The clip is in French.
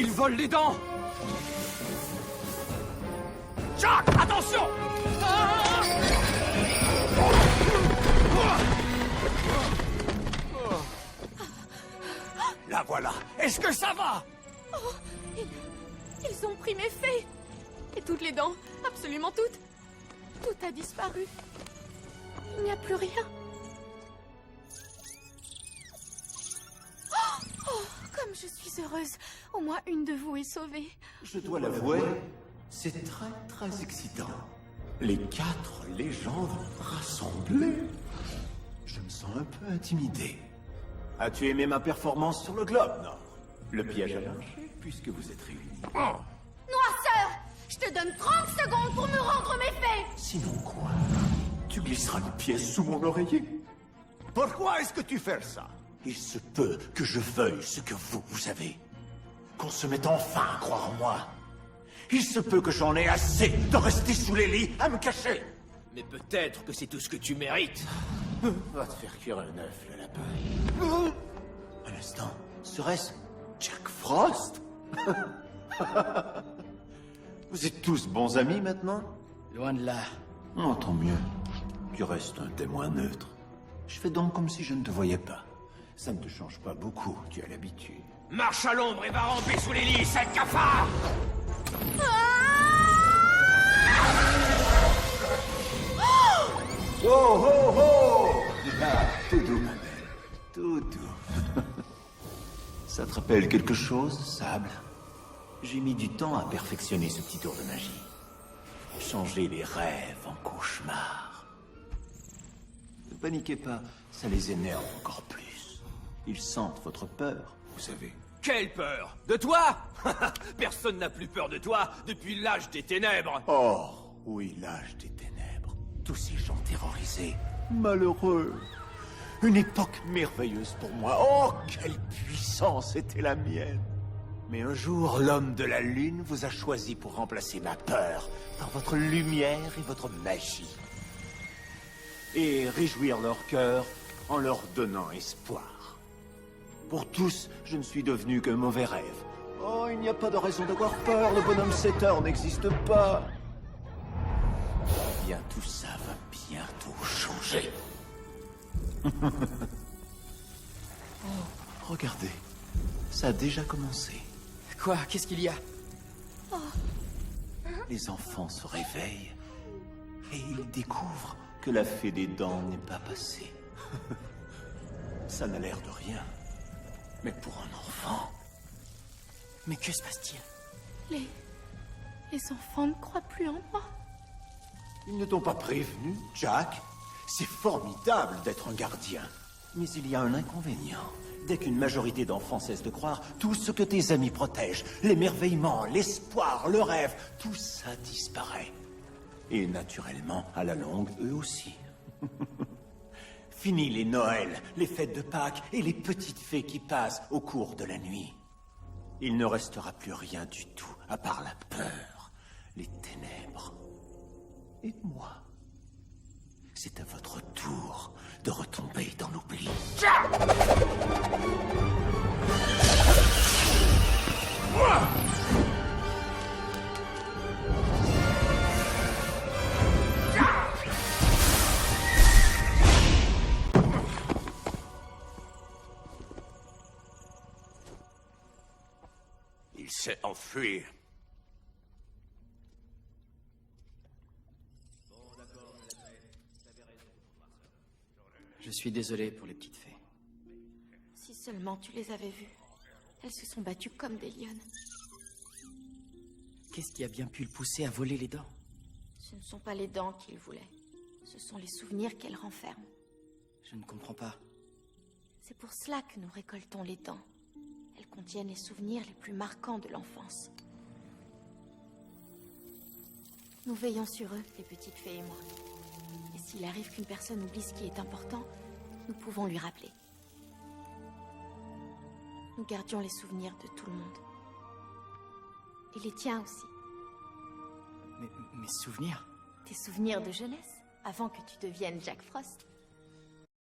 Ils volent les dents! Jack, attention! La voilà. Est-ce que ça va? Oh, ils ont pris mes fées. Et toutes les dents, absolument toutes. Tout a disparu. Il n'y a plus rien. Oh, comme je suis heureuse. Au moins une de vous est sauvée. Je dois l'avouer, c'est très excitant. Les 4 légendes rassemblées. Je me sens un peu intimidé. As-tu aimé ma performance sur le globe, Nord? Le piège a marché, puisque vous êtes réunis. Noirceur, je te donne 30 secondes pour me rendre mes fées. Sinon quoi? Tu glisseras les pièces sous mon oreiller? Pourquoi est-ce que tu fais ça? Il se peut que je veuille ce que vous avez. Qu'on se mette enfin à croire en moi. Il se peut que j'en ai assez de rester sous les lits à me cacher. Mais peut-être que c'est tout ce que tu mérites. Va te faire cuire un œuf, le lapin. Un instant, serait-ce Jack Frost? Vous êtes tous bons amis maintenant? Loin de là. Oh, tant mieux. Tu restes un témoin neutre. Je fais donc comme si je ne te voyais pas. Ça ne te change pas beaucoup, tu as l'habitude. Marche à l'ombre et va ramper sous les lits, sale cafard! Oh, oh, oh! Ah, tout doux, ma belle. Tout doux. Ça te rappelle quelque chose, Sable? J'ai mis du temps à perfectionner ce petit tour de magie. Changer les rêves en cauchemars. Ne paniquez pas, ça les énerve encore plus. Ils sentent votre peur, vous savez. Quelle peur? De toi? Personne n'a plus peur de toi depuis l'âge des ténèbres. Oh, oui, l'âge des ténèbres. Tous ces gens terrorisés. Malheureux. Une époque merveilleuse pour moi. Oh, quelle puissance était la mienne. Mais un jour, l'homme de la lune vous a choisi pour remplacer ma peur par votre lumière et votre magie. Et réjouir leur cœur en leur donnant espoir. Pour tous, je ne suis devenu qu'un mauvais rêve. Oh, il n'y a pas de raison d'avoir peur, le bonhomme 7 heures n'existe pas. Bien, tout ça va bientôt changer. Oh, regardez, ça a déjà commencé. Quoi? Qu'est-ce qu'il y a? Les enfants se réveillent et ils découvrent que la fée des dents n'est pas passée. Ça n'a l'air de rien. Mais pour un enfant... Mais que se passe-t-il? Les enfants ne croient plus en moi. Ils ne t'ont pas prévenu, Jack? C'est formidable d'être un gardien. Mais il y a un inconvénient. Dès qu'une majorité d'enfants cesse de croire, tout ce que tes amis protègent, l'émerveillement, l'espoir, le rêve, tout ça disparaît. Et naturellement, à la longue, eux aussi. Fini les Noëls, les fêtes de Pâques et les petites fées qui passent au cours de la nuit. Il ne restera plus rien du tout, à part la peur, les ténèbres. Et moi. C'est à votre tour de retomber dans l'oubli. Il s'est enfui. Je suis désolé pour les petites fées. Si seulement tu les avais vues. Elles se sont battues comme des lionnes. Qu'est-ce qui a bien pu le pousser à voler les dents? Ce ne sont pas les dents qu'il voulait. Ce sont les souvenirs qu'elles renferment. Je ne comprends pas. C'est pour cela que nous récoltons les dents. Elles contiennent les souvenirs les plus marquants de l'enfance. Nous veillons sur eux, les petites fées et moi. Et s'il arrive qu'une personne oublie ce qui est important, nous pouvons lui rappeler. Nous gardions les souvenirs de tout le monde. Et les tiens aussi. Mes souvenirs? Tes souvenirs de jeunesse, avant que tu deviennes Jack Frost.